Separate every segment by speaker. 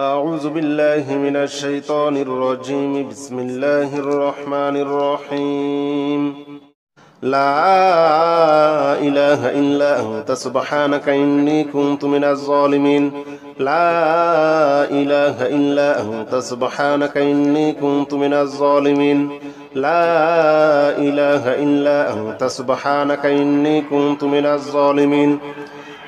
Speaker 1: أعوذ بالله من الشيطان الرجيم. بسم الله الرحمن الرحيم. لا إله إلا أنت سبحانك إني كنت من الظالمين. لا إله إلا أنت سبحانك إني كنت من الظالمين. لا إله إلا أنت سبحانك إني كنت من الظالمين.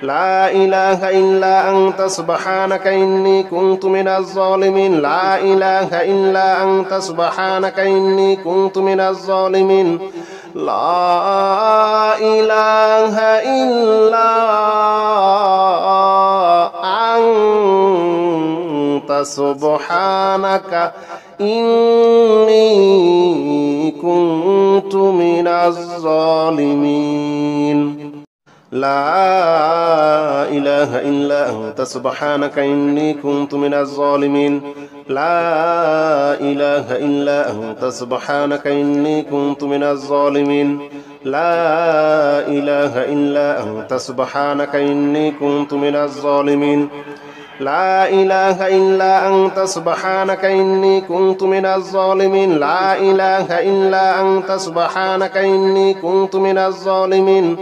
Speaker 1: لا إله إلا أنت سبحانك إني كنت من الظالمين. لا إله إلا أنت سبحانك إني كنت من الظالمين. لا إله إلا أنت سبحانك إني كنت من الظالمين. لا إله إلا أنت سبحانك إني كنت من الظالمين. لا إله إلا أنت سبحانك إني كنت من الظالمين. لا إله إلا أنت سبحانك إني كنت من الظالمين. لا إله إلا أنت سبحانك إني كنت من الظالمين. لا إله إلا أنت سبحانك إني كنت من الظالمين.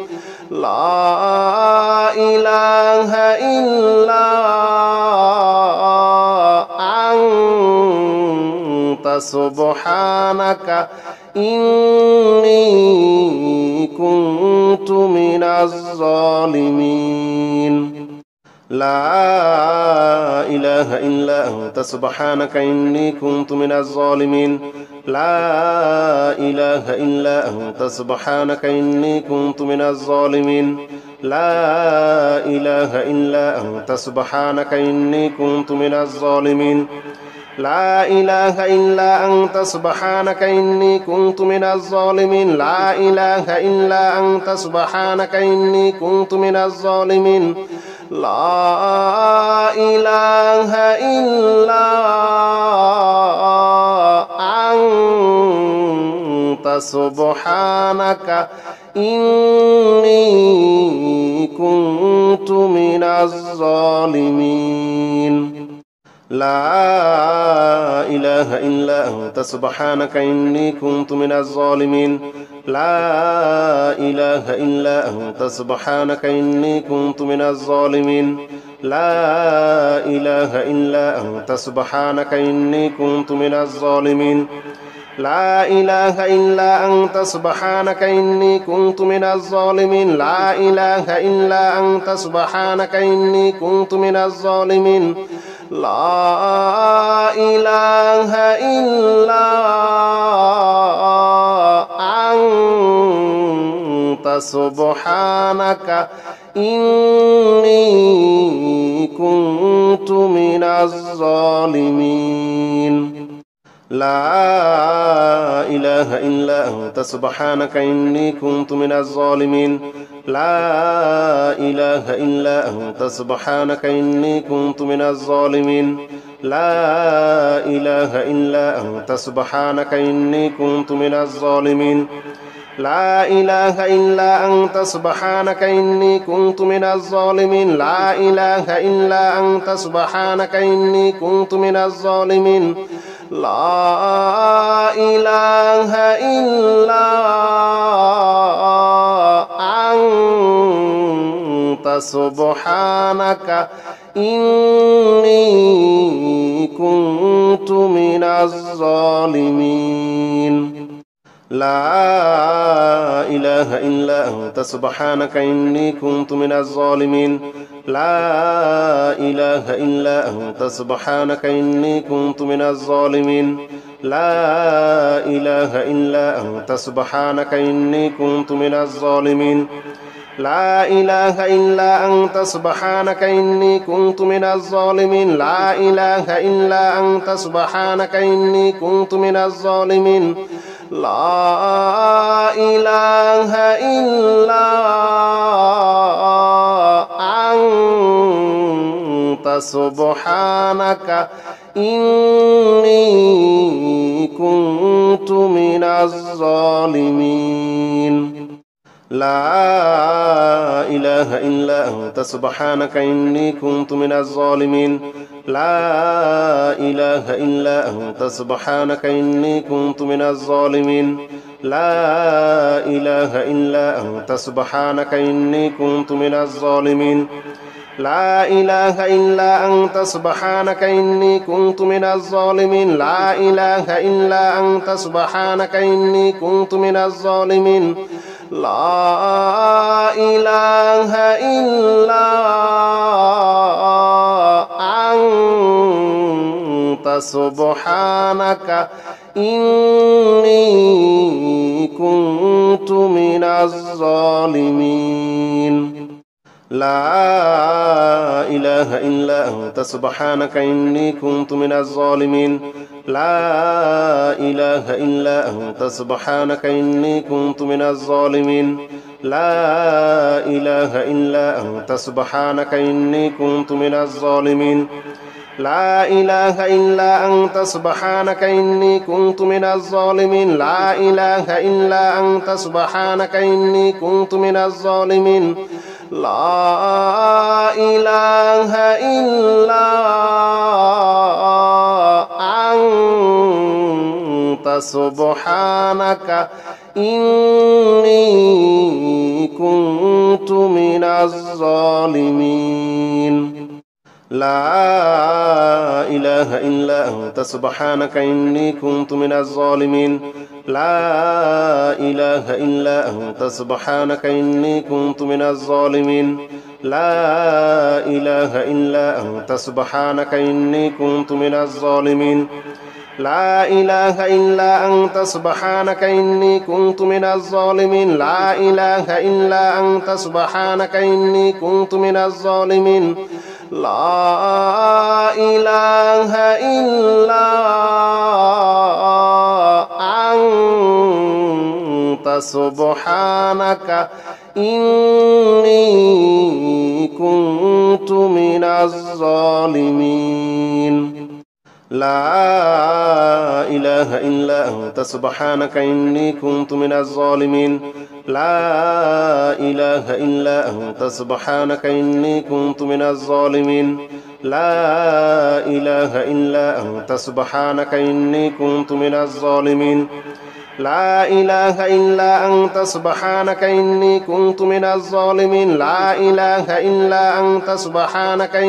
Speaker 1: لا إله إلا أنت سبحانك إني كنت من الظالمين. لا إله إلا أنت سبحانك إني كنت من الظالمين. لا إله إلا أنت سبحانك إني كنت من الظالمين. لا إله إلا أنت سبحانك إني كنت من الظالمين. لا إله إلا أنت سبحانك إني كنت من الظالمين. لا إله إلا أنت سبحانك إني كنت من الظالمين. لا إله إلا أنت سبحانك إني كنت من الظالمين. لا إله إلا أنت سبحانك إني كنت من الظالمين. لا إله إلا أنت سبحانك إني كنت من الظالمين. لا إله إلا أنت سبحانك إني كنت من الظالمين. لا إله إلا أنت سبحانك إني كنت من الظالمين. لا إله إلا أنت سبحانك إني كنت من الظالمين. لا إله إلا أنت سبحانك إني كنت من الظالمين. لا إله إلا أنت سبحانك إني كنت من الظالمين. لا إله إلا أنت سبحانك إني كنت من الظالمين. لا إله إلا أنت سبحانك إني كنت من الظالمين. لا إله إلا أنت سبحانك إني كنت من الظالمين. لا إله إلا أنت سبحانك إني كنت من الظالمين. لا إله إلا أنت سبحانك إني كنت من الظالمين. لا إله إلا أنت سبحانك إني كنت من الظالمين. لا إله إلا أنت سبحانك إني كنت من الظالمين. لا إله إلا أنت سبحانك إني كنت من الظالمين. لا إله إلا أنت سبحانك إني كنت من الظالمين. لا إله إلا أنت سبحانك إني كنت من الظالمين. لا إله إلا أنت سبحانك إني كنت من الظالمين. لا إله إلا أنت سبحانك إني كنت من الظالمين. لا إله إلا أنت سبحانك إني كنت من الظالمين لا إله إلا أنت سبحانك إني كنت من الظالمين لا إله إلا أنت سبحانك إني كنت من الظالمين لا إله إلا أنت سبحانك إني كنت من الظالمين لا إله إلا أنت سبحانك إني كنت من الظالمين لا إله إلا أنت سبحانك إني كنت من الظالمين لا إله إلا أنت سبحانك إني كنت من الظالمين لا إله إلا أنت سبحانك إني كنت من الظالمين لا إله إلا أنت سبحانك إني كنت من الظالمين لا إله إلا أنت سبحانك إني كنت من الظالمين لا إله إلا أنت سبحانك إني كنت من الظالمين لا إله إلا أنت سبحانك إني كنت من الظالمين لا إله إلا أنت سبحانك إني كنت من الظالمين لا إله إلا أنت سبحانك إني كنت من الظالمين لا إله إلا أنت سبحانك إني كنت من الظالمين لا إله إلا أنت سبحانك إني كنت من الظالمين لا إله إلا أنت سبحانك إني كنت من الظالمين لا إله إلا أنت سبحانك إني كنت من الظالمين لا إله إلا أنت سبحانك إني كنت من الظالمين لا إله إلا أنت سبحانك إني كنت من الظالمين لا إله إلا أنت سبحانك إني كنت من الظالمين لا إله إلا أنت سبحانك إني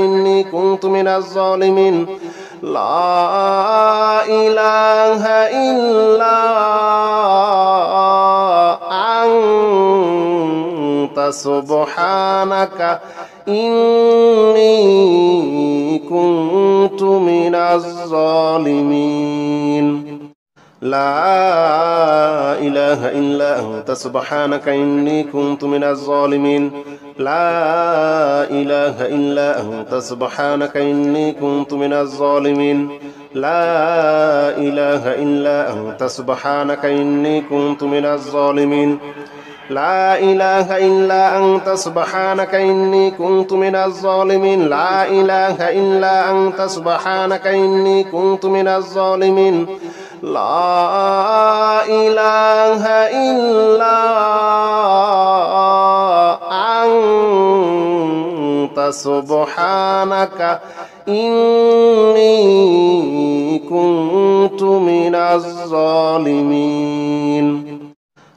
Speaker 1: كنت من الظالمين لا إله إلا أنت سبحانك إني كنت من الظالمين لا إله إلا أنت سبحانك إني كنت من الظالمين لا إله إلا أنت سبحانك إني كنت من الظالمين لا إله إلا أنت سبحانك إني كنت من الظالمين لا إله إلا أنت سبحانك إني كنت من الظالمين لا إله إلا أنت سبحانك إني كنت من الظالمين لا إله إلا أنت سبحانك إني كنت من الظالمين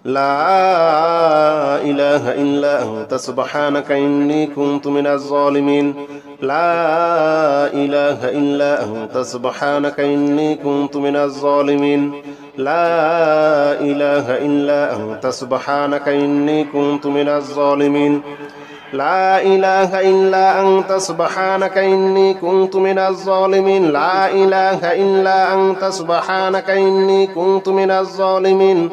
Speaker 1: لا إله إلا أنت سبحانك إني كنت من الظالمين لا إله إلا أنت سبحانك إني كنت من الظالمين لا إله إلا أنت سبحانك إني كنت من الظالمين لا إله إلا أنت سبحانك إني كنت من الظالمين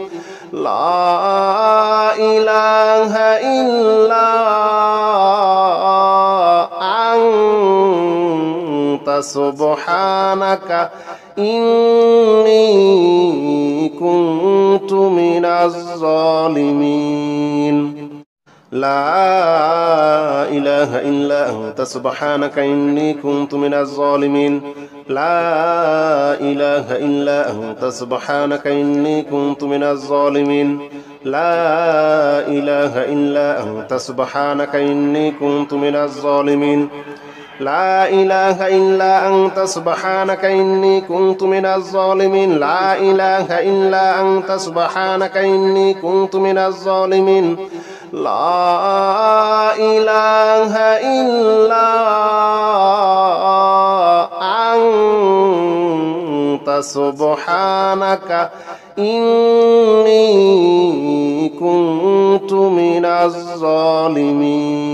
Speaker 1: لا إله إلا أنت سبحانك إني كنت من الظالمين لا إله إلا أنت سبحانك إني كنت من الظالمين لا إله إلا أنت سبحانك إني كنت من الظالمين لا إله إلا أنت سبحانك إني كنت من الظالمين لا إله إلا أنت سبحانك إني كنت من الظالمين لا إله إلا أنت سبحانك إني كنت من الظالمين لا إله إلا أنت سبحانك إني كنت من الظالمين لا إله إلا أنت سبحانك إني كنت من الظالمين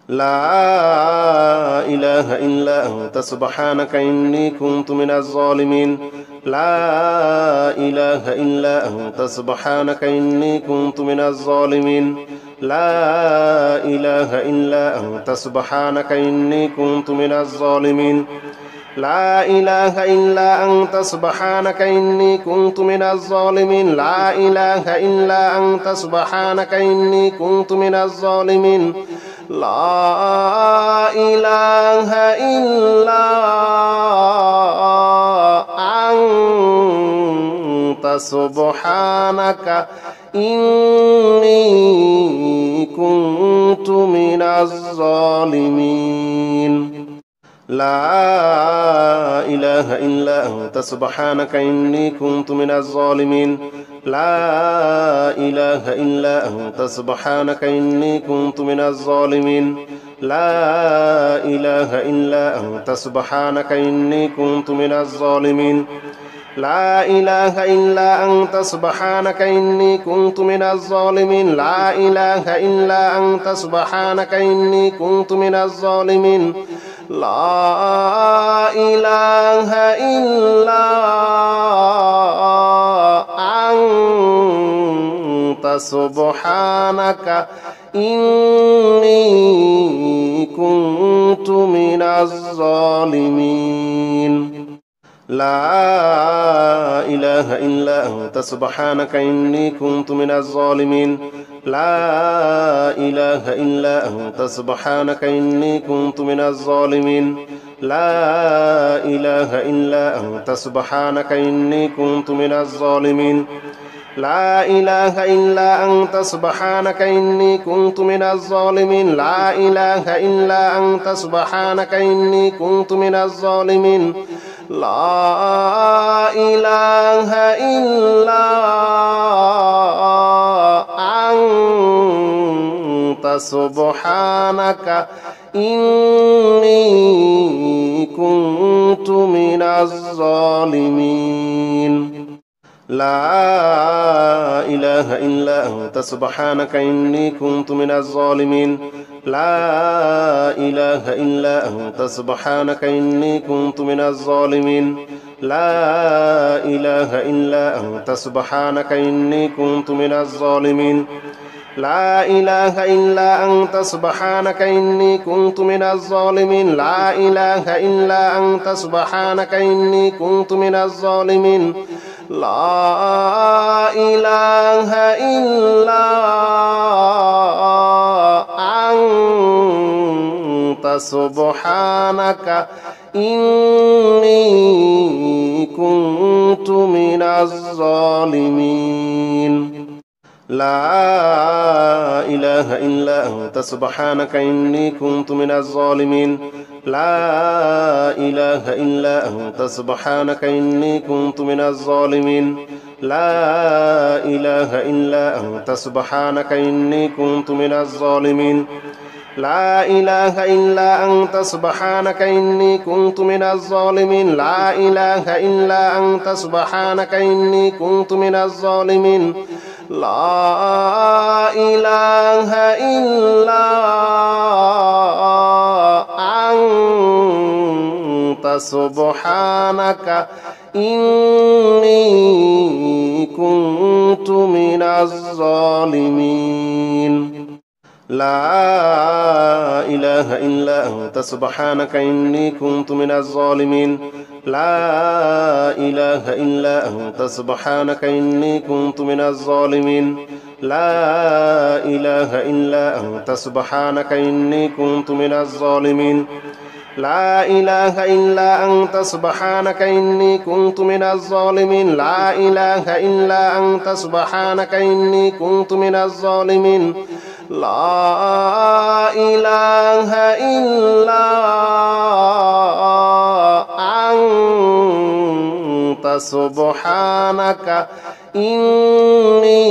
Speaker 1: لا إله إلا أنت سبحانك إني كنت من الظالمين لا إله إلا أنت سبحانك إني كنت من الظالمين لا إله إلا أنت سبحانك إني كنت من الظالمين لا إله إلا أنت سبحانك إني كنت من الظالمين لا إله إلا أنت سبحانك إني كنت من الظالمين لا إله إلا أنت سبحانك إني كنت من الظالمين لا إله إلا أنت سبحانك إني كنت من الظالمين لا إله إلا أنت سبحانك إني كنت من الظالمين لا إله إلا أنت سبحانك إني كنت من الظالمين لا إله إلا أنت سبحانك إني كنت من الظالمين لا إله إلا أنت سبحانك إني كنت من الظالمين لا إله إلا أنت سبحانك إني كنت من الظالمين لا إله إلا أنت سبحانك إني كنت من الظالمين لا إله إلا أنت سبحانك إني كنت من الظالمين لا إله إلا أنت سبحانك إني كنت من الظالمين لا إله إلا أنت سبحانك إني كنت من الظالمين لا إله إلا أنت سبحانك إني كنت من الظالمين لا إله إلا أنت سبحانك إني كنت من الظالمين لا إله إلا أنت سبحانك إني كنت من الظالمين لا إله إلا أنت سبحانك إني كنت من الظالمين لا إله إلا أنت سبحانك إني كنت من الظالمين لا إله إلا أنت سبحانك إني كنت من الظالمين لا إله إلا أنت سبحانك إني كنت من الظالمين لا إله إلا أنت سبحانك إني كنت من الظالمين لا إله إلا أنت سبحانك إني كنت من الظالمين لا إله إلا أنت سبحانك إني كنت من الظالمين لا إله إلا أنت سبحانك إني كنت من الظالمين لا إله إلا أنت سبحانك إني كنت من الظالمين لا إله إلا أنت سبحانك إني كنت من الظالمين لا إله إلا أنت سبحانك إني كنت من الظالمين لا إله إلا أنت سبحانك إني كنت من الظالمين لا إله إلا أنت سبحانك إني كنت من الظالمين لا إله إلا أنت سبحانك إني كنت من الظالمين لا إله إلا أنت سبحانك إني كنت من الظالمين لا إله إلا أنت سبحانك إني كنت من الظالمين لا إله إلا أنت سبحانك إني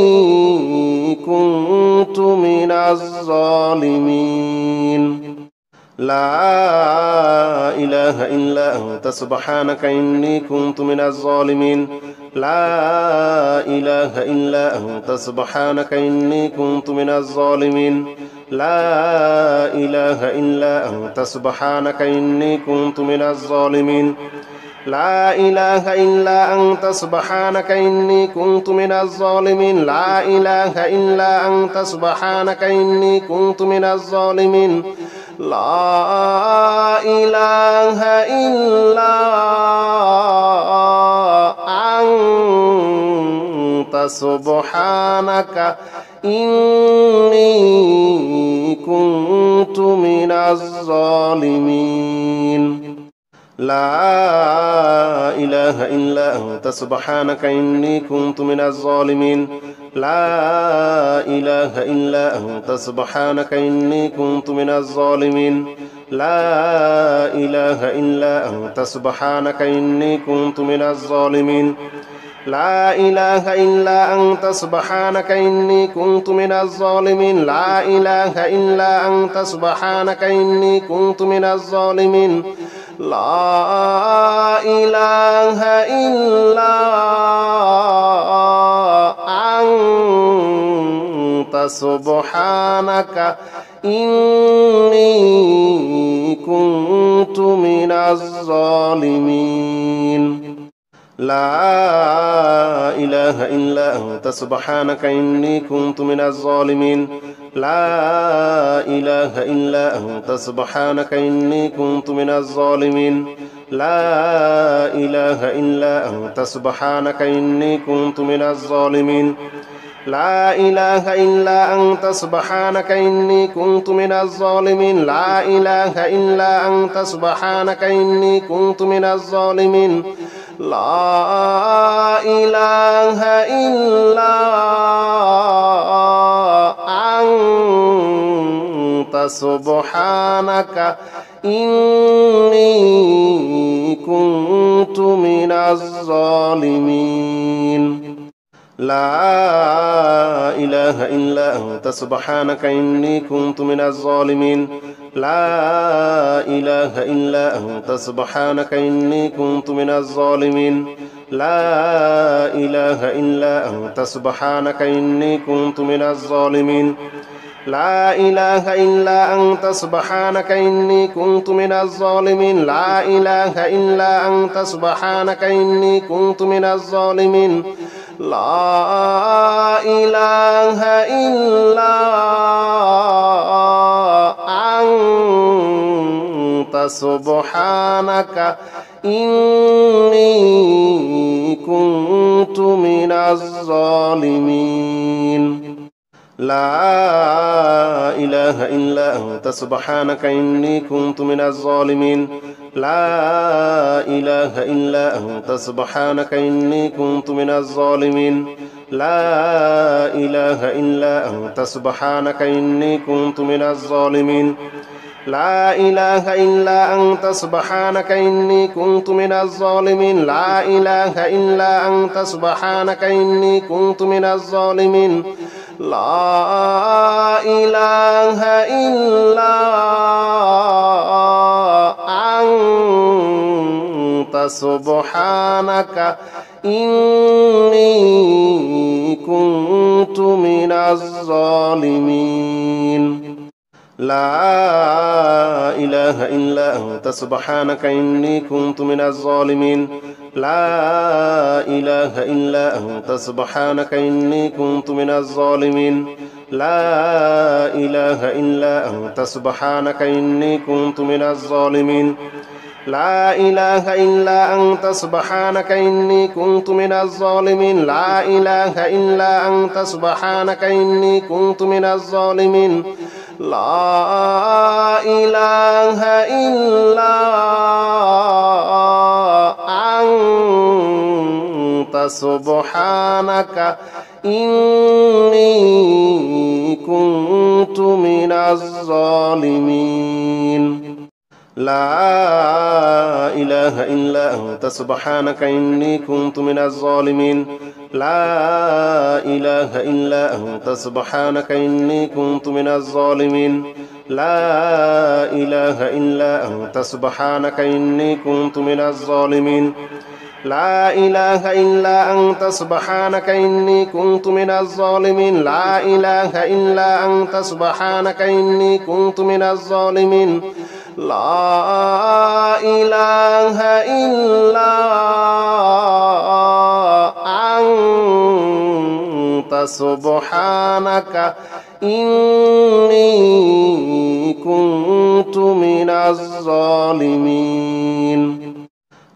Speaker 1: كنت من الظالمين لا إله إلا أنت سبحانك إني كنت من الظالمين لا إله إلا أنت سبحانك إني كنت من الظالمين لا إله إلا أنت سبحانك إني كنت من الظالمين لا إله إلا أنت سبحانك إني كنت من الظالمين لا إله إلا أنت سبحانك إني كنت من الظالمين لا إله إلا أنت سبحانك إني كنت من الظالمين لا إله إلا أنت سبحانك إني كنت من الظالمين لا إله إلا أنت سبحانك إني كنت من الظالمين لا إله إلا أنت سبحانك إني كنت من الظالمين لا إله إلا أنت سبحانك إني كنت من الظالمين لا إله إلا أنت سبحانك إني كنت من الظالمين لا إله إلا أنت سبحانك إني كنت من الظالمين لا إله إلا أنت سبحانك إني كنت من الظالمين لا إله إلا أنت سبحانك إني كنت من الظالمين لا إله إلا أنت سبحانك إني كنت من الظالمين لا إله إلا أنت سبحانك إني كنت من الظالمين لا إله إلا أنت سبحانك إني كنت من الظالمين لا إله إلا أنت سبحانك إني كنت من الظالمين لا إله إلا أنت سبحانك إني كنت من الظالمين لا إله إلا أنت سبحانك إني كنت من الظالمين لا إله إلا أنت سبحانك إني كنت من الظالمين لا إله إلا أنت سبحانك إني كنت من الظالمين لا إله إلا أنت سبحانك إني كنت من الظالمين لا إله إلا أنت سبحانك إني كنت من الظالمين لا إله إلا أنت سبحانك إني كنت من الظالمين لا إله إلا أنت سبحانك إني كنت من الظالمين لا إله إلا أنت سبحانك إني كنت من الظالمين لا إله إلا أنت سبحانك إني كنت من الظالمين لا إله إلا أنت سبحانك إني كنت من الظالمين لا إله إلا أنت سبحانك إني كنت من الظالمين لا إله إلا أنت سبحانك إني كنت من الظالمين لا إله إلا أنت سبحانك إني كنت من الظالمين لا إله إلا أنت سبحانك إني كنت من الظالمين لا إله إلا أنت سبحانك إني كنت من الظالمين لا إله إلا أنت سبحانك إني كنت من الظالمين لا إله إلا أنت سبحانك إني كنت من الظالمين لا إله إلا أنت سبحانك إني كنت من الظالمين لا إله إلا أنت سبحانك إني كنت من الظالمين لا إله إلا أنت سبحانك إني كنت من الظالمين لا إله إلا أنت سبحانك إني كنت من الظالمين لا إله إلا أنت سبحانك إني كنت من الظالمين لا إله إلا أنت سبحانك إني كنت من الظالمين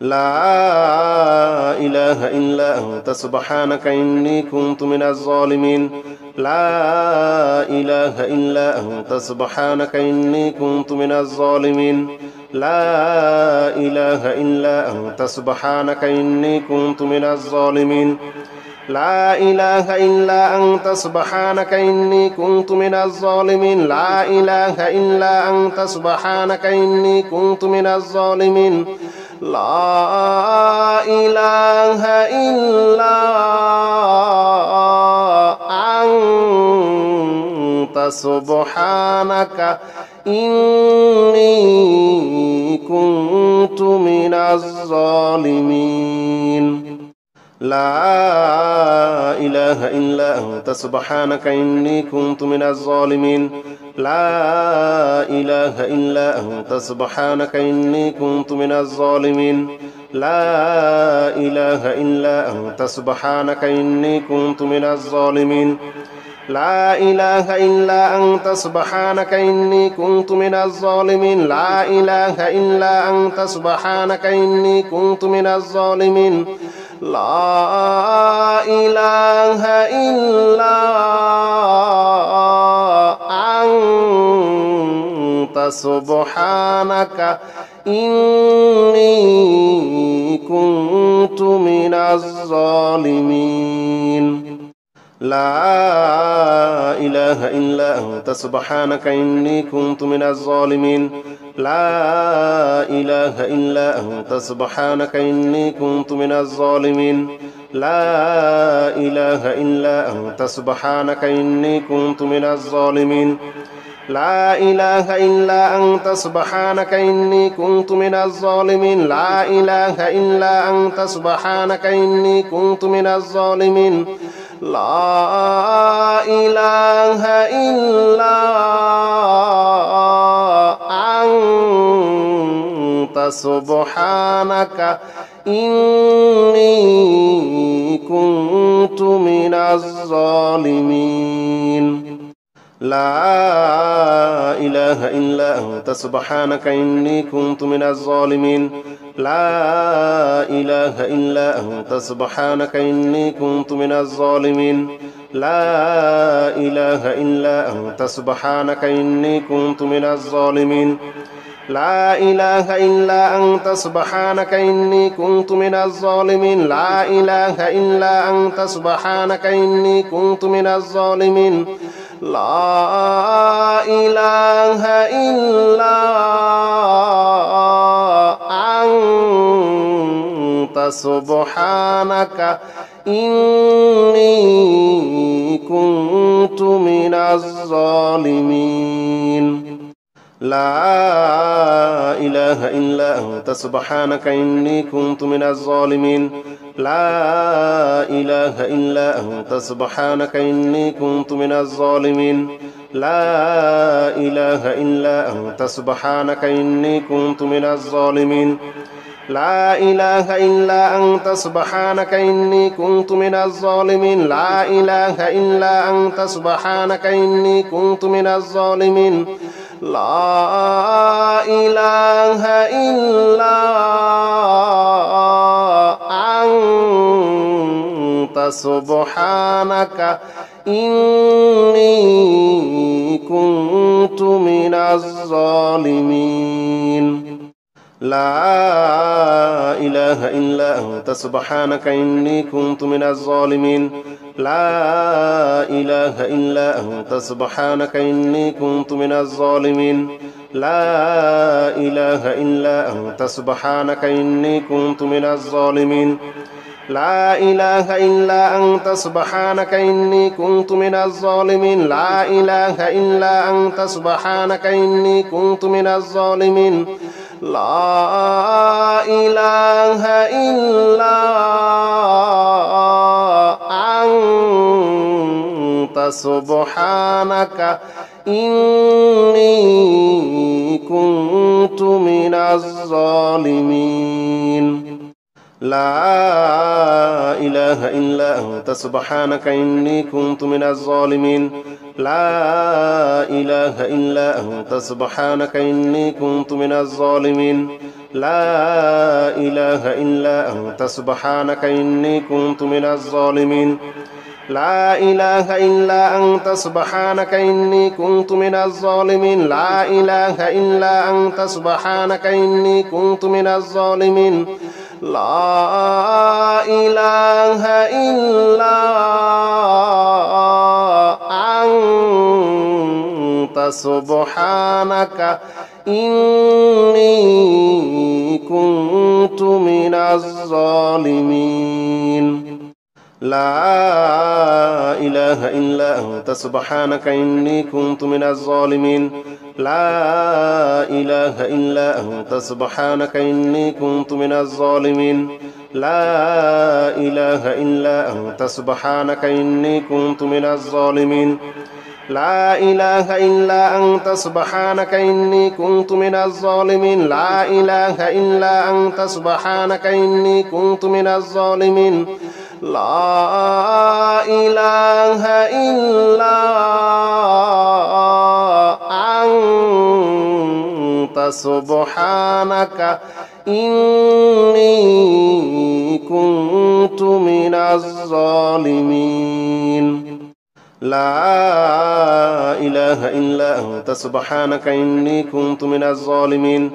Speaker 1: لا إله إلا أنت سبحانك إني كنت من الظالمين لا إله إلا أنت سبحانك إني كنت من الظالمين لا إله إلا أنت سبحانك إني كنت من الظالمين لا إله إلا أنت سبحانك إني كنت من الظالمين لا إله إلا أنت سبحانك إني كنت من الظالمين لا إله إلا أنت سبحانك إني كنت من الظالمين لا إله إلا أنت سبحانك إني كنت من الظالمين لا إله إلا أنت سبحانك إني كنت من الظالمين لا إله إلا أنت سبحانك إني كنت من الظالمين لا إله إلا أنت سبحانك إني كنت من الظالمين لا إله إلا أنت سبحانك إني كنت من الظالمين لا إله إلا أنت سبحانك إني كنت من الظالمين لا إله إلا أنت سبحانك إني كنت من الظالمين لا إله إلا أنت سبحانك إني كنت من الظالمين لا إله إلا أنت سبحانك إني كنت من الظالمين لا إله إلا أنت سبحانك إني كنت من الظالمين لا إله إلا أنت سبحانك إني كنت من الظالمين لا إله إلا أنت سبحانك إني كنت من الظالمين لا إله إلا أنت سبحانك إني كنت من الظالمين لا إله إلا أنت سبحانك إني كنت من الظالمين لا إله إلا أنت سبحانك إني كنت من الظالمين لا إله إلا أنت سبحانك إني كنت من الظالمين لا إله إلا أنت سبحانك إني كنت من الظالمين لا إله إلا أنت سبحانك إني كنت من الظالمين لا إله إلا أنت سبحانك إني كنت من الظالمين لا إله إلا أنت سبحانك إني كنت من الظالمين لا إله إلا أنت سبحانك إني كنت من الظالمين لا إله إلا أنت سبحانك إني كنت من الظالمين لا إله إلا أنت سبحانك إني كنت من الظالمين لا إله إلا أنت سبحانك إني كنت من الظالمين لا إله إلا أنت سبحانك إني كنت من الظالمين لا إله إلا أنت سبحانك إني كنت من الظالمين لا إله إلا أنت سبحانك إني كنت من الظالمين لا إله إلا أنت سبحانك إني كنت من الظالمين لا إله إلا أنت سبحانك إني كنت من الظالمين لا إله إلا أنت سبحانك إني كنت من الظالمين لا إله إلا أنت سبحانك إني كنت من الظالمين لا إله إلا أنت سبحانك إني كنت من الظالمين لا إله إلا أنت سبحانك إني كنت من الظالمين لا إله إلا أنت سبحانك إني كنت من الظالمين لا إله إلا أنت سبحانك إني كنت من الظالمين لا إله إلا أنت سبحانك إني كنت من الظالمين لا إله إلا أنت سبحانك إني كنت من الظالمين لا إله إلا أنت سبحانك إني كنت من الظالمين لا إله إلا أنت سبحانك إني كنت من الظالمين لا إله إلا أنت سبحانك إني كنت من الظالمين لا إله إلا أنت سبحانك إني كنت من الظالمين لا إله إلا أنت سبحانك إني كنت من الظالمين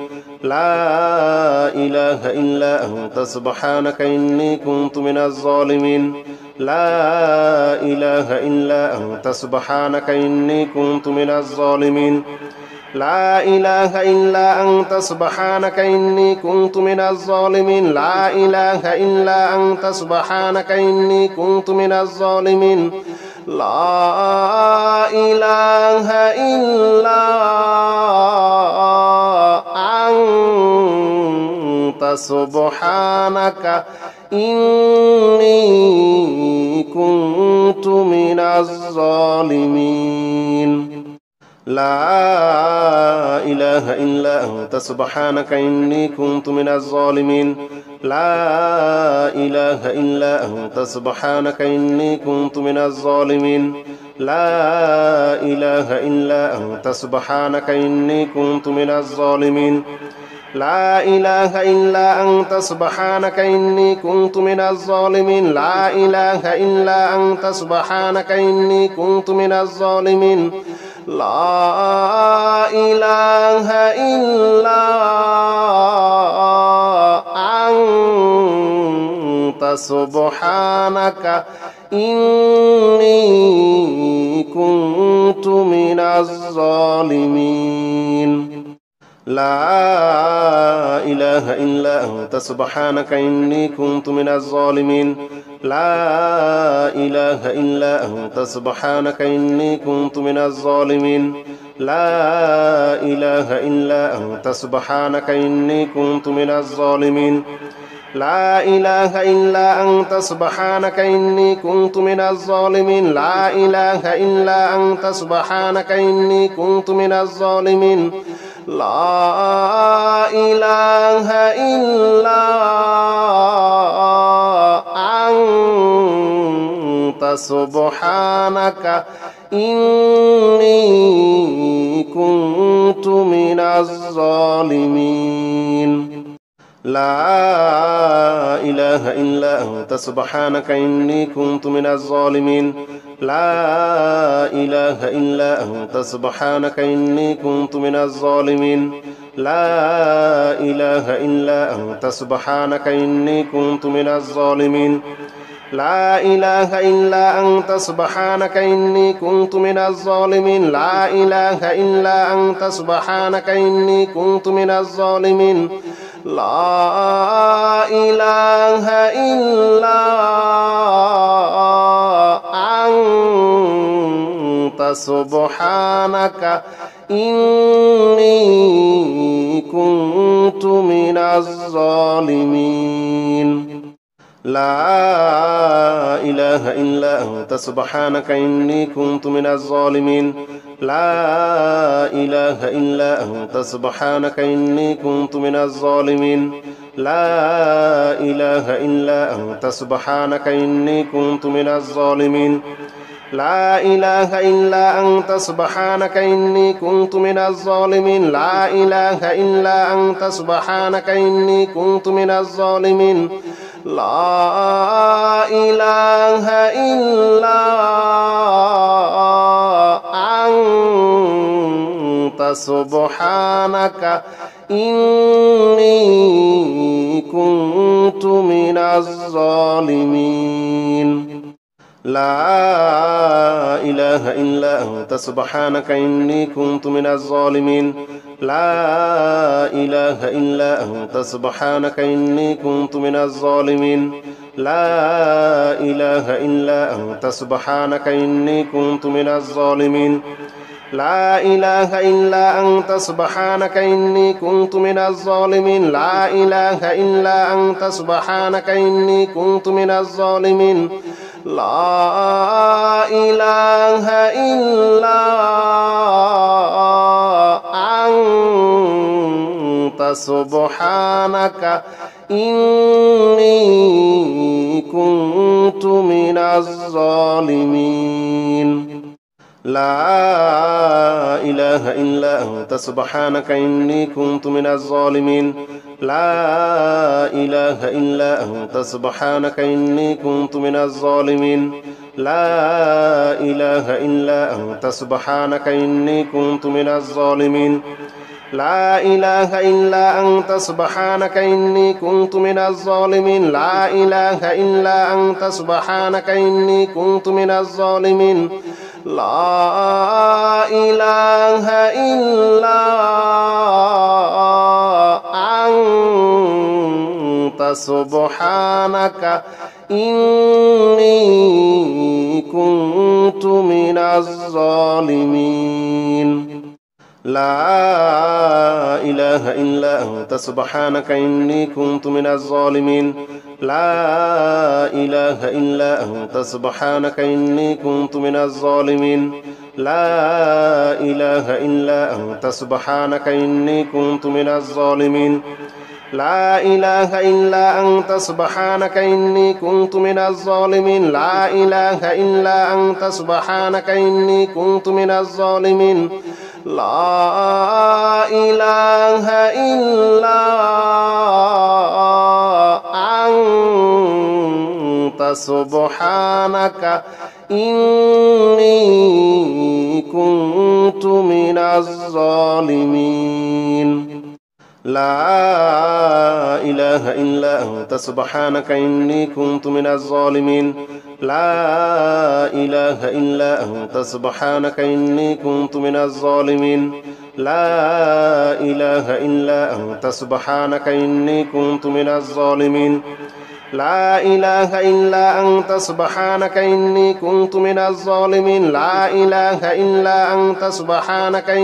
Speaker 1: لا إله إلا أنت سبحانك إني كنت من الظالمين لا إله إلا أنت سبحانك إني كنت من الظالمين لا إله إلا أنت سبحانك إني كنت من الظالمين لا إله إلا أنت سبحانك إني كنت من الظالمين لا إله إلا أنت سبحانك إني كنت من الظالمين لا إله إلا أنت سبحانك إني كنت من الظالمين لا إله إلا أنت سبحانك إني كنت من الظالمين لا إله إلا أنت سبحانك إني كنت من الظالمين لا إله إلا أنت سبحانك إني كنت من الظالمين لا إله إلا أنت سبحانك إني كنت من الظالمين لا إله إلا أنت سبحانك إني كنت من الظالمين لا إله إلا أنت سبحانك إني كنت من الظالمين لا إله إلا أنت سبحانك إني كنت من الظالمين لا إله إلا أنت سبحانك إني كنت من الظالمين لا إله إلا أنت سبحانك إني كنت من الظالمين لا إله إلا أنت سبحانك إني كنت من الظالمين لا إله إلا أنت سبحانك إني كنت من الظالمين لا إله إلا أنت سبحانك إني كنت من الظالمين لا إله إلا أنت سبحانك إني كنت من الظالمين لا إله إلا أنت سبحانك إني كنت من الظالمين لا إله إلا أنت سبحانك إني كنت من الظالمين لا إله إلا أنت سبحانك إني كنت من الظالمين لا إله إلا أنت سبحانك إني كنت من الظالمين لا إله إلا أنت سبحانك إني كنت من الظالمين لا إله إلا أنت سبحانك إني كنت من الظالمين لا إله إلا أنت سبحانك إني كنت من الظالمين لا إله إلا أنت سبحانك إني كنت من الظالمين لا إله إلا أنت سبحانك إني كنت من الظالمين لا إله إلا أنت سبحانك إني كنت من الظالمين لا إله إلا أنت سبحانك إني كنت من الظالمين لا إله إلا أنت سبحانك إني كنت من الظالمين لا إله إلا أنت سبحانك إني كنت من الظالمين لا إله إلا أنت سبحانك إني كنت من الظالمين لا إله إلا أنت سبحانك إني كنت من الظالمين لا إله إلا أنت سبحانك إني كنت من الظالمين لا إله إلا أنت سبحانك إني كنت من الظالمين لا إله إلا أنت سبحانك إني كنت من الظالمين لا إله إلا أنت سبحانك إني كنت من الظالمين لا إله إلا أنت سبحانك إني كنت من الظالمين لا إله إلا أنت سبحانك إني كنت من الظالمين لا إله إلا أنت سبحانك إني كنت من الظالمين لا إله إلا أنت سبحانك إني كنت من الظالمين لا إله إلا أنت سبحانك إني كنت من الظالمين لا إله إلا أنت سبحانك إني كنت من الظالمين لا إله إلا أنت سبحانك إني كنت من الظالمين لا إله إلا أنت سبحانك إني كنت من الظالمين لا إله إلا أنت سبحانك إني كنت من الظالمين لا إله إلا أنت سبحانك إني كنت من الظالمين لا إله إلا أنت سبحانك إني كنت من الظالمين لا إله إلا أنت سبحانك إني كنت من الظالمين لا إله إلا أنت سبحانك إني كنت من الظالمين لا إله إلا أنت سبحانك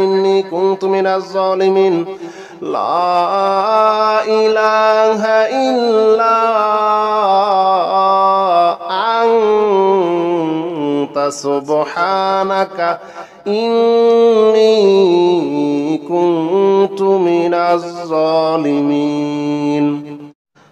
Speaker 1: إني كنت من الظالمين لا إله إلا أنت سبحانك إني كنت من الظالمين لا إله إلا أنت سبحانك إني كنت من الظالمين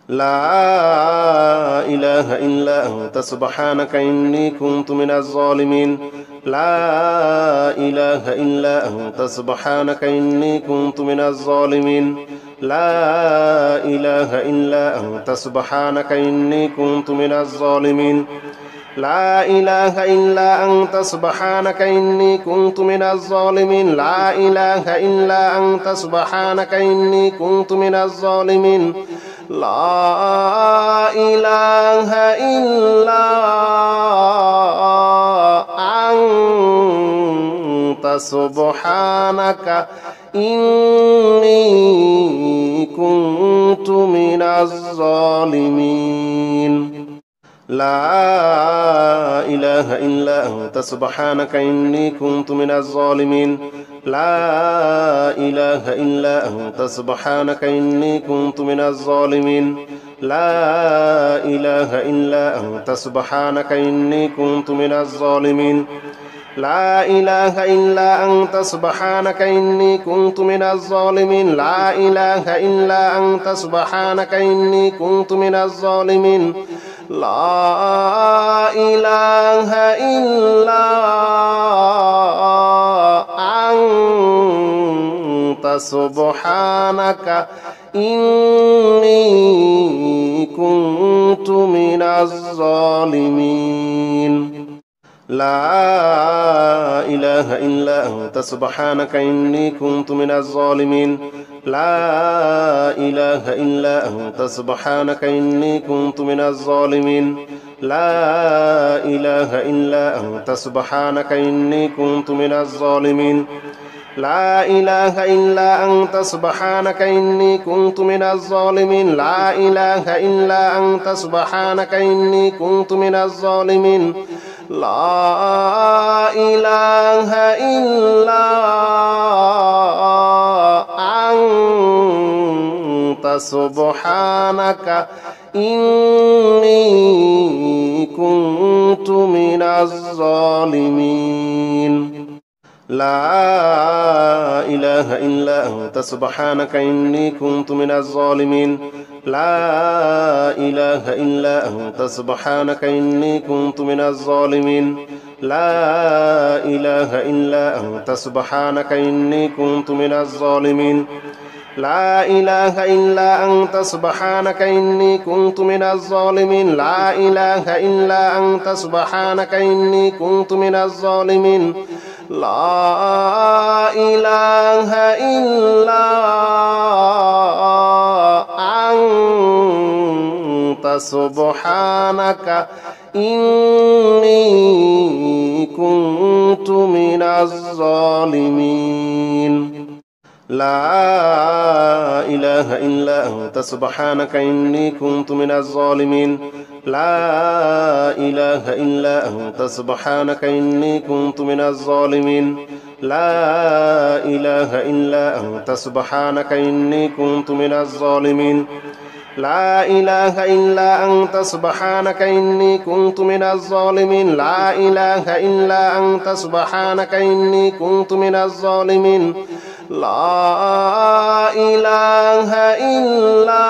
Speaker 1: لا إله إلا أنت سبحانك إني كنت من الظالمين لا إله إلا أنت سبحانك إني كنت من الظالمين لا إله إلا أنت سبحانك إني كنت من الظالمين لا إله إلا أنت سبحانك إني كنت من الظالمين لا إله إلا أنت سبحانك إني كنت من الظالمين لا إله إلا سبحانك إني كنت من الظالمين لا إله إلا أنت سبحانك إني كنت من الظالمين لا إله إلا أنت سبحانك إني كنت من الظالمين لا إله إلا أنت سبحانك إني كنت من الظالمين لا إله إلا أنت سبحانك إني كنت من الظالمين لا إله إلا أنت سبحانك إني كنت من الظالمين لا إله إلا أنت سبحانك إني كنت من الظالمين لا إله إلا أنت سبحانك إني كنت من الظالمين لا إله إلا أنت سبحانك إني كنت من الظالمين لا إله إلا أنت سبحانك إني كنت من الظالمين لا إله إلا أنت سبحانك إني كنت من الظالمين لا إله إلا أنت سبحانك إني كنت من الظالمين لا إله إلا أنت سبحانك إني كنت من الظالمين لا إله إلا أنت سبحانك إني كنت من الظالمين لا إله إلا أنت سبحانك إني كنت من الظالمين لا إله إلا أنت سبحانك إني كنت من الظالمين لا إله إلا أنت سبحانك إني كنت من الظالمين لا إله إلا أنت سبحانك إني كنت من الظالمين لا إله إلا أنت سبحانك إني كنت من الظالمين لا إله إلا أنت سبحانك إني كنت من الظالمين لا إله إلا أنت سبحانك إني كنت من الظالمين لا إله إلا أنت سبحانك إني كنت من الظالمين لا إله إلا أنت سبحانك إني كنت من الظالمين لا إله إلا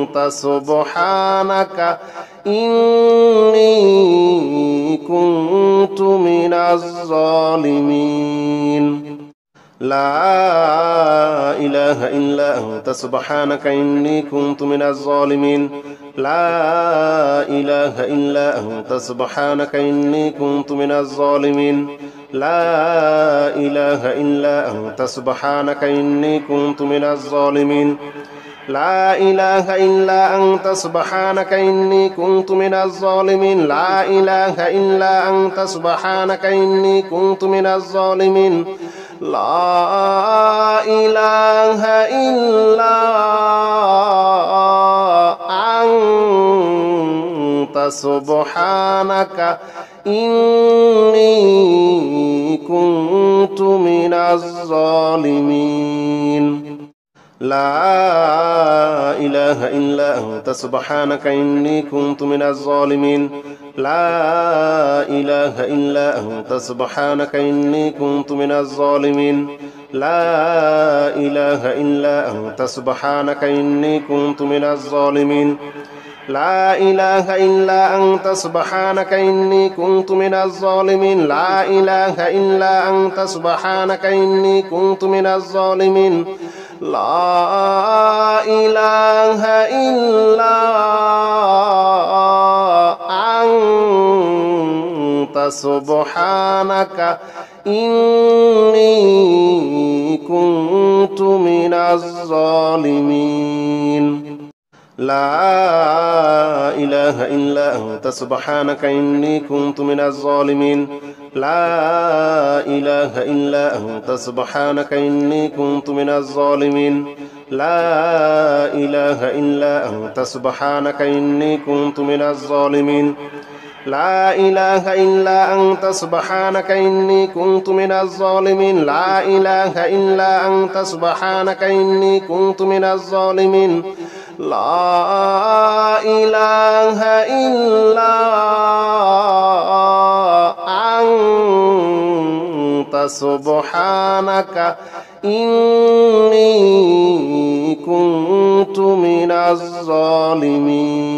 Speaker 1: أنت سبحانك إني كنت من الظالمين لا إله إلا أنت سبحانك إني كنت من الظالمين لا إله إلا أنت سبحانك إني كنت من الظالمين لا إله إلا أنت سبحانك إني كنت من الظالمين لا إله إلا أنت سبحانك إني كنت من الظالمين لا إله إلا أنت سبحانك إني كنت من الظالمين لا إله إلا أنت سبحانك إني كنت من الظالمين لا إله إلا أنت سبحانك إني كنت من الظالمين لا إله إلا أنت سبحانك إني كنت من الظالمين لا إله إلا أنت سبحانك إني كنت من الظالمين لا إله إلا أنت سبحانك إني كنت من الظالمين لا إله إلا أنت سبحانك إني كنت من الظالمين لا إله إلا أنت سبحانك إني كنت من الظالمين لا إله إلا أنت سبحانك إني كنت من الظالمين لا إله إلا أنت سبحانك إني كنت من الظالمين لا إله إلا أنت سبحانك إني كنت من الظالمين لا إله إلا أنت سبحانك إني كنت من الظالمين لا إله إلا أنت سبحانك إني كنت من الظالمين لا إله إلا أنت سبحانك إني كنت من الظالمين لا إله إلا أنت سبحانك إني كنت من الظالمين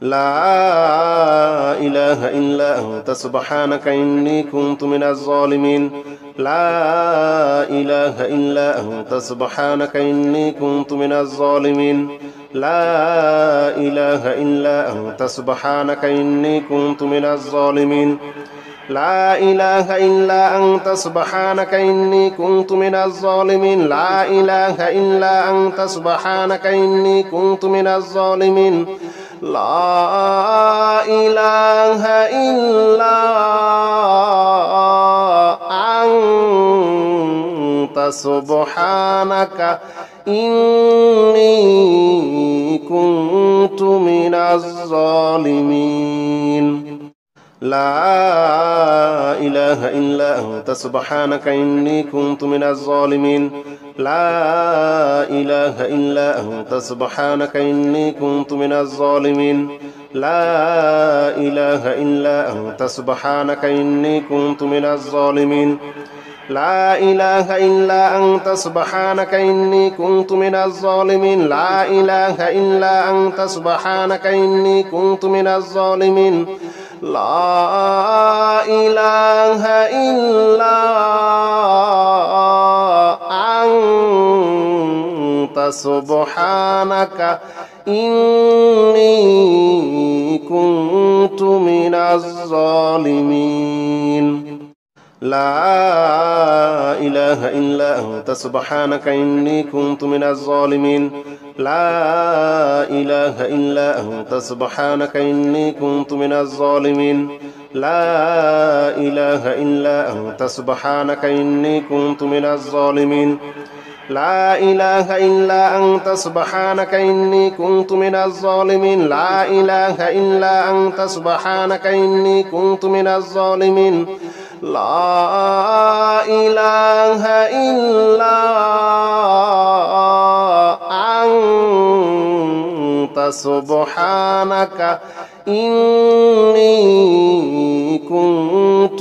Speaker 1: لا إله إلا أنت سبحانك إني كنت من الظالمين لا إله إلا أنت سبحانك إني كنت من الظالمين لا إله إلا أنت سبحانك إني كنت من الظالمين لا إله إلا أنت سبحانك إني كنت من الظالمين لا إله إلا أنت سبحانك إني كنت من الظالمين لا إله إلا أنت سبحانك إني كنت من الظالمين لا إله إلا أنت سبحانك إني كنت من الظالمين لا إله إلا أنت سبحانك إني كنت من الظالمين لا إله إلا أنت سبحانك إني كنت من الظالمين لا إله إلا أنت سبحانك إني كنت من الظالمين لا إله إلا أنت سبحانك إني كنت من الظالمين لا إله إلا أنت سبحانك إني كنت من الظالمين لا إله إلا أنت سبحانك إني كنت من الظالمين لا إله إلا أنت سبحانك إني كنت من الظالمين لا إله إلا أنت سبحانك إني كنت من الظالمين لا إله إلا أنت سبحانك إني كنت من الظالمين لا إله إلا أنت سبحانك إني كنت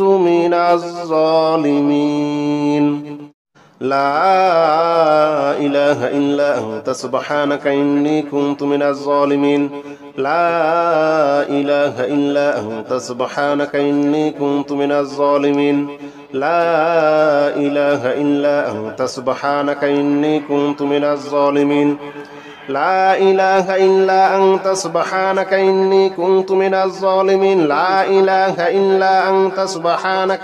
Speaker 1: من الظالمين لا إله إلا أنت سبحانك إني كنت من الظالمين لا إله إلا أنت سبحانك إني كنت من الظالمين لا إله إلا أنت سبحانك إني كنت من الظالمين لا إله إلا أنت سبحانك إني كنت من الظالمين لا إله إلا أنت سبحانك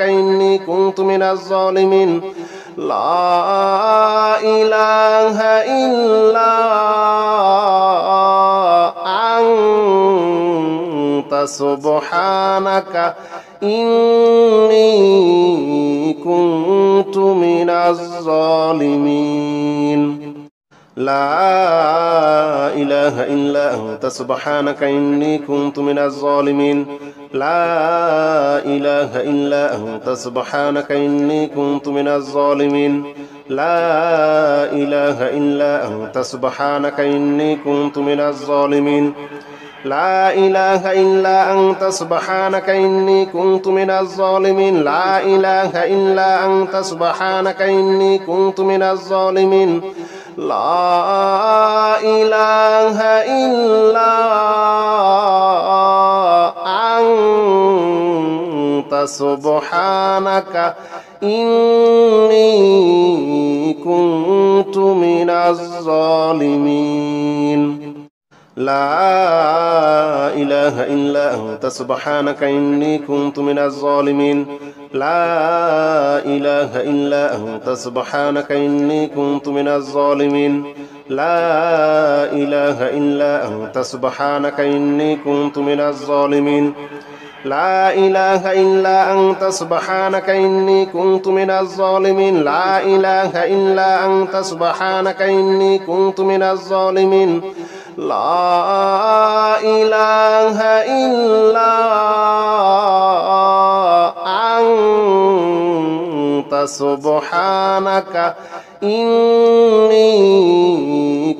Speaker 1: إني كنت من الظالمين لا إله إلا أنت سبحانك إني كنت من الظالمين لا إله إلا أنت سبحانك إني كنت من الظالمين لا إله إلا أنت سبحانك إني كنت من الظالمين لا إله إلا أنت سبحانك إني كنت من الظالمين لا إله إلا أنت سبحانك إني كنت من الظالمين لا إله إلا أنت سبحانك إني كنت من الظالمين لا إله إلا أنت سبحانك إني كنت من الظالمين لا إله إلا أنت سبحانك إني كنت من الظالمين لا إله إلا أنت سبحانك إني كنت من الظالمين لا إله إلا أنت سبحانك إني كنت من الظالمين لا إله إلا أنت سبحانك إني كنت من الظالمين لا إله إلا أنت سبحانك إني كنت من الظالمين لا إله إلا أنت سبحانك إني كنت من الظالمين لا إله إلا أنت سبحانك إني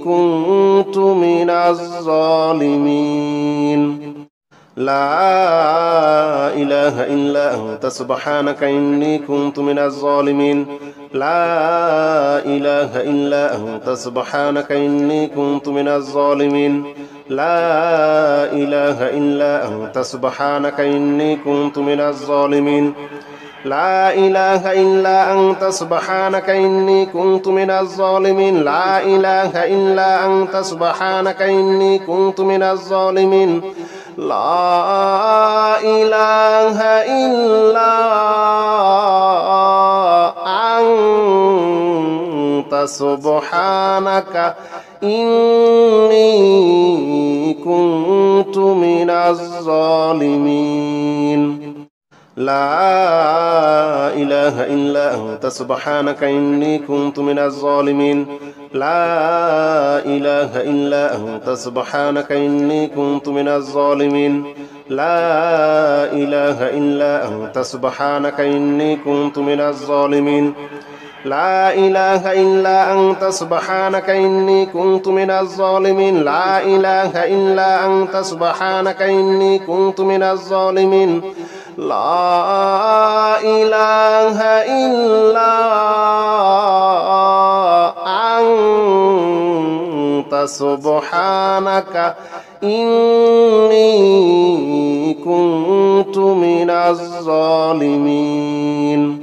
Speaker 1: كنت من الظالمين لا إله إلا أنت سبحانك إني كنت من الظالمين لا إله إلا أنت سبحانك إني كنت من الظالمين لا إله إلا أنت سبحانك إني كنت من الظالمين لا إله إلا أنت سبحانك إني كنت من الظالمين لا إله إلا أنت سبحانك إني كنت من الظالمين لا إله إلا أنت سبحانك إني كنت من الظالمين لا إله إلا أنت سبحانك إني كنت من الظالمين لا إله إلا أنت سبحانك إني كنت من الظالمين لا إله إلا أنت سبحانك إني كنت من الظالمين لا إله إلا أنت سبحانك إني كنت من الظالمين لا إله إلا أنت سبحانك إني كنت من الظالمين لا إله إلا أنت سبحانك إني كنت من الظالمين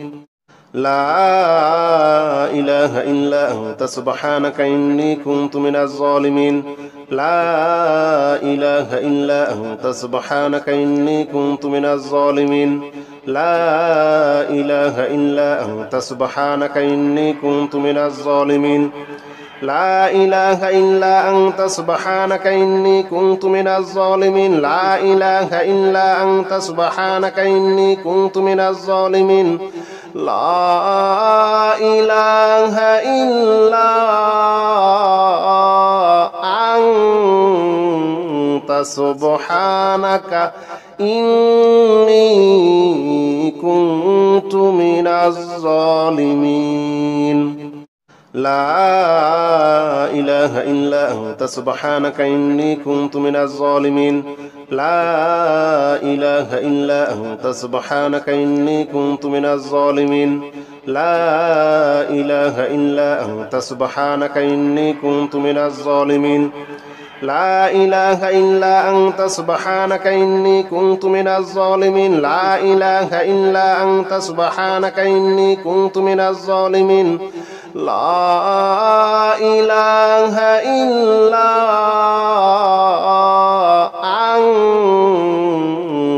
Speaker 1: لا إله إلا أنت سبحانك إني كنت من الظالمين لا إله إلا أنت سبحانك إني كنت من الظالمين لا إله إلا أنت سبحانك إني كنت من الظالمين لا إله إلا أنت سبحانك إني كنت من الظالمين لا إله إلا أنت سبحانك إني كنت من الظالمين لا إله إلا أنت سبحانك إني كنت من الظالمين لا إله إلا أنت سبحانك إني كنت من الظالمين لا إله إلا أنت سبحانك إني كنت من الظالمين لا إله إلا أنت سبحانك إني كنت من الظالمين لا إله إلا أنت سبحانك إني كنت من الظالمين لا إله إلا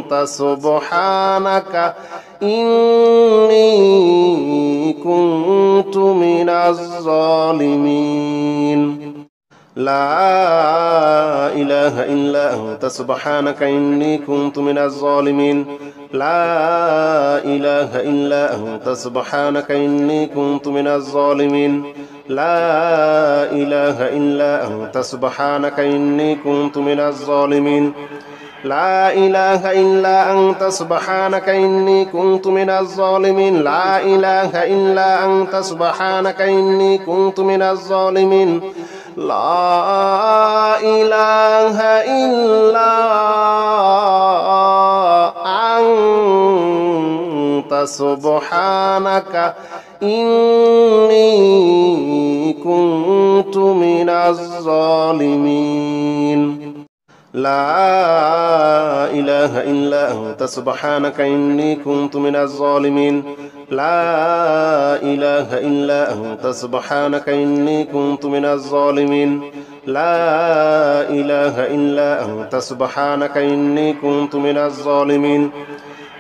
Speaker 1: أنت سبحانك إني كنت من الظالمين لا إله إلا أنت سبحانك إني كنت من الظالمين لا إله إلا أنت سبحانك إني كنت من الظالمين لا إله إلا أنت سبحانك إني كنت من الظالمين لا إله إلا أنت سبحانك إني كنت من الظالمين لا إله إلا أنت سبحانك إني كنت من الظالمين لا إله إلا أنت سبحانك إني كنت من الظالمين لا إله إلا أنت سبحانك إني كنت من الظالمين لا إله إلا أنت سبحانك إني كنت من الظالمين لا إله إلا أنت سبحانك إني كنت من الظالمين لا إله إلا أنت سبحانك إني كنت من الظالمين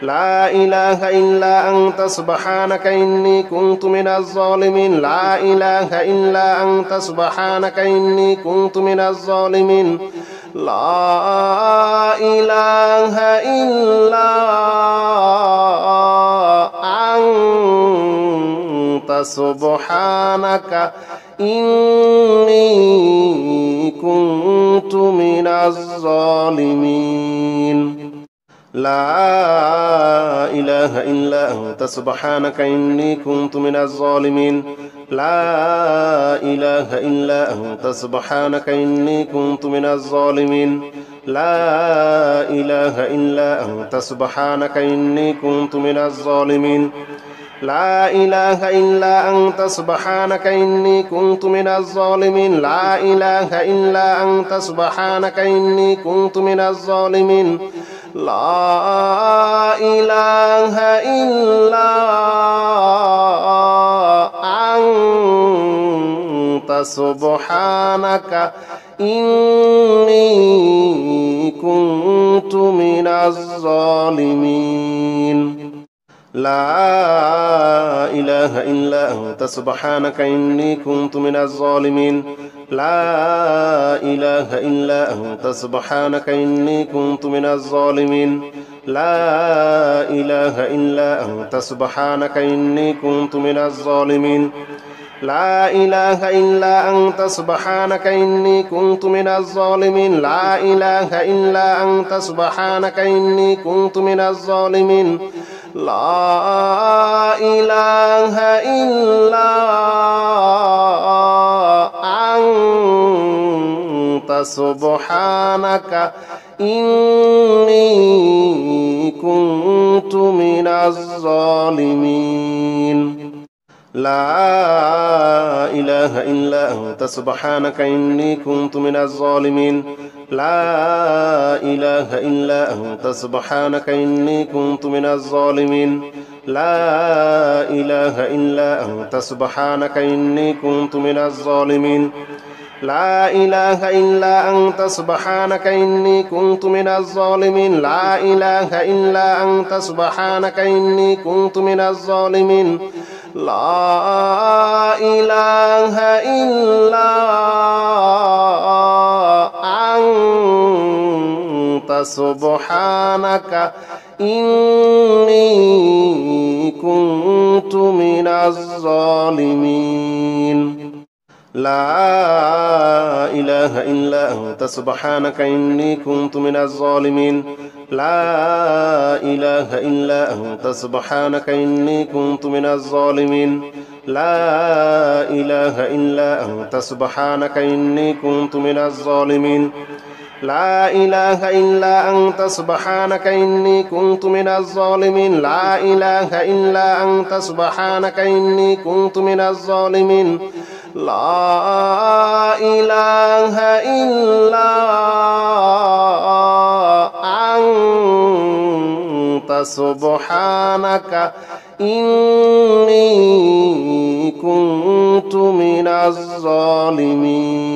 Speaker 1: لا إله إلا أنت سبحانك إني كنت من الظالمين لا إله إلا أنت سبحانك إني كنت من الظالمين لا إله إلا أنت سبحانك إني كنت من الظالمين لا إله إلا أنت سبحانك إني كنت من الظالمين لا إله إلا أنت سبحانك إني كنت من الظالمين لا إله إلا أنت سبحانك إني كنت من الظالمين لا إله إلا أنت سبحانك إني كنت من الظالمين لا إله إلا أنت سبحانك إني كنت من الظالمين لا إله إلا أنت سبحانك إني كنت من الظالمين لا إله إلا أنت سبحانك إني كنت من الظالمين لا إله إلا أنت سبحانك إني كنت من الظالمين لا إله إلا أنت سبحانك إني كنت من الظالمين لا إله إلا أنت سبحانك إني كنت من الظالمين لا إله إلا أنت سبحانك إني كنت من الظالمين لا إله إلا أنت سبحانك إني كنت من الظالمين لا إله إلا أنت سبحانك إني كنت من الظالمين لا إله إلا أنت سبحانك إني كنت من الظالمين لا إله إلا أنت سبحانك إني كنت من الظالمين لا إله إلا أنت سبحانك إني كنت من الظالمين لا إله إلا أنت سبحانك إني كنت من الظالمين لا إله إلا أنت سبحانك إني كنت من الظالمين لا إله إلا أنت سبحانك إني كنت من الظالمين لا إله إلا أنت سبحانك إني كنت من الظالمين لا إله إلا أنت سبحانك إني كنت من الظالمين لا إله إلا أنت سبحانك إني كنت من الظالمين لا إله إلا أنت سبحانك إني كنت من الظالمين لا إله إلا أنت سبحانك إني كنت من الظالمين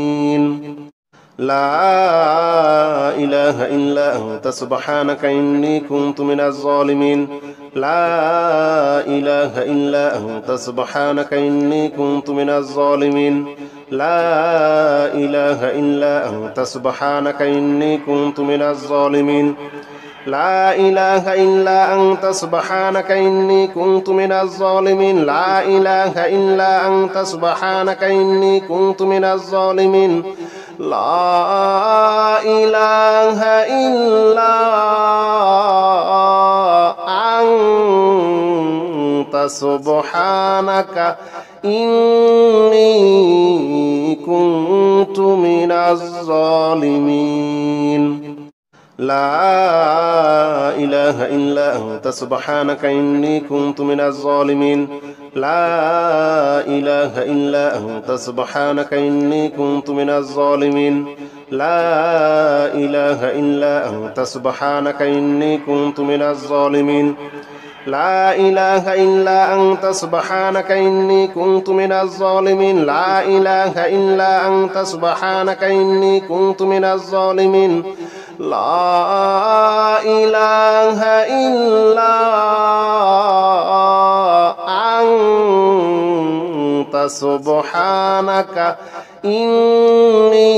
Speaker 1: لا إله إلا أنت سبحانك إني كنت من الظالمين لا إله إلا أنت سبحانك إني كنت من الظالمين لا إله إلا أنت سبحانك إني كنت من الظالمين لا إله إلا أنت سبحانك إني كنت من الظالمين لا إله إلا أنت سبحانك إني كنت من الظالمين لا إله إلا أنت سبحانك إني كنت من الظالمين لا إله إلا أنت سبحانك إني كنت من الظالمين لا إله إلا أنت سبحانك إني كنت من الظالمين لا إله إلا أنت سبحانك إني كنت من الظالمين لا إله إلا أنت سبحانك إني كنت من الظالمين لا إله إلا أنت سبحانك إني كنت من الظالمين لا إله إلا أنت سبحانك إني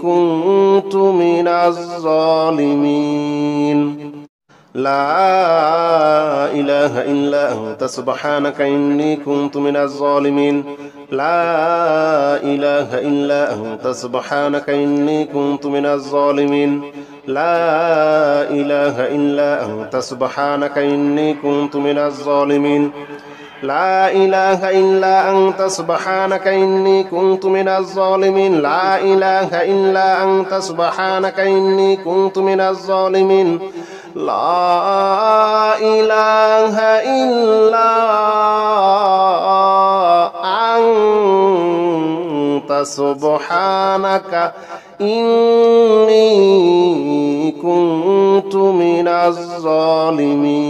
Speaker 1: كنت من الظالمين لا إله إلا أنت سبحانك إني كنت من الظالمين لا إله إلا أنت سبحانك إني كنت من الظالمين لا إله إلا أنت سبحانك إني كنت من الظالمين لا إله إلا أنت سبحانك إني كنت من الظالمين لا إله إلا أنت سبحانك إني كنت من الظالمين لا إله إلا أنت سبحانك إني كنت من الظالمين